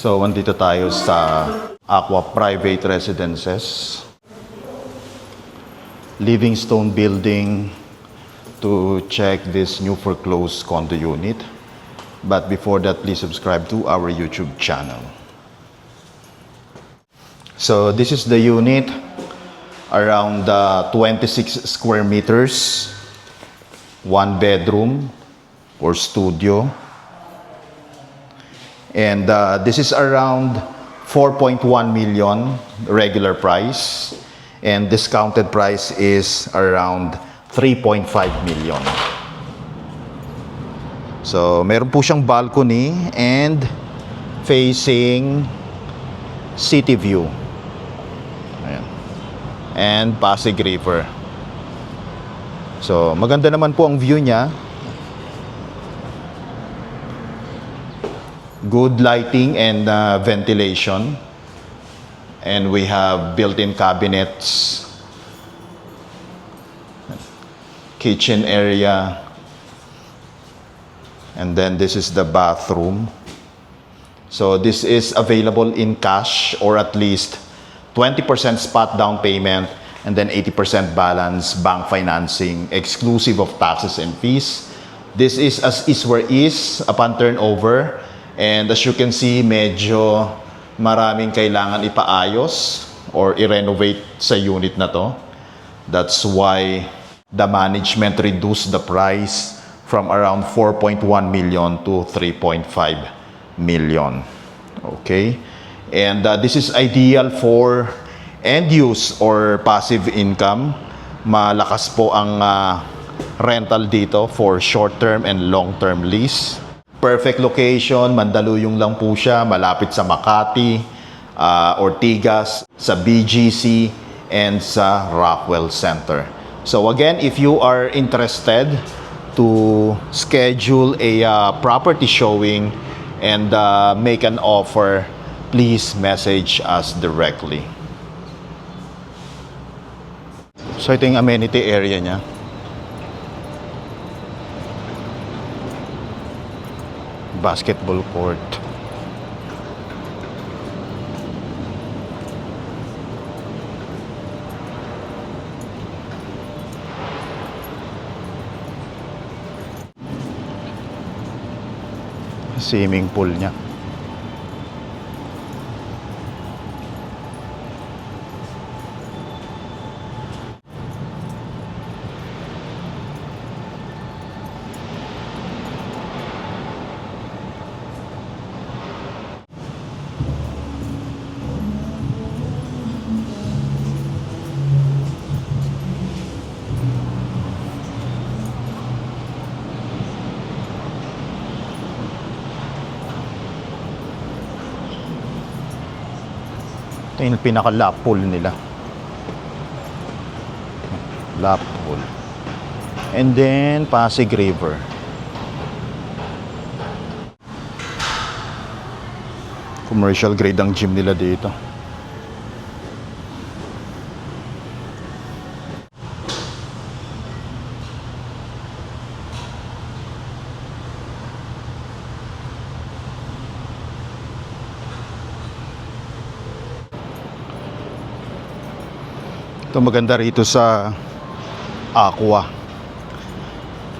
So, andito tayo sa Aqua Private Residences. Livingstone Building to check this new foreclosed condo unit. But before that, please subscribe to our YouTube channel. So, this is the unit. Around 26 square meters. 1 bedroom or studio. And this is around 4.1 million regular price, and discounted price is around 3.5 million. So, meron po siyang balcony and facing city view. Ayan. And Pasig River. So, maganda naman po ang view niya. Good lighting and ventilation, and we have built-in cabinets, kitchen area, and then this is the bathroom. So this is available in cash or at least 20% spot down payment and then 80% balance bank financing exclusive of taxes and fees. This is as is where is upon turnover. And as you can see, medyo maraming kailangan ipaayos or i-renovate sa unit na to. That's why the management reduced the price from around 4.1 million to 3.5 million. Okay? And this is ideal for end use or passive income. Malakas po ang rental dito for short-term and long-term lease. Perfect location, Mandaluyong lang po siya, malapit sa Makati, Ortigas, sa BGC, and sa Rockwell Center. So again, if you are interested to schedule a property showing and make an offer, please message us directly. So ito yung amenity area niya. Basketball court. Swimming pool niya. Ito yung pinaka-lap pool nila. Lap pool. And then, Pasig River. Commercial grade ang gym nila dito. Ito maganda rito sa Aqua,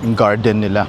yung garden nila.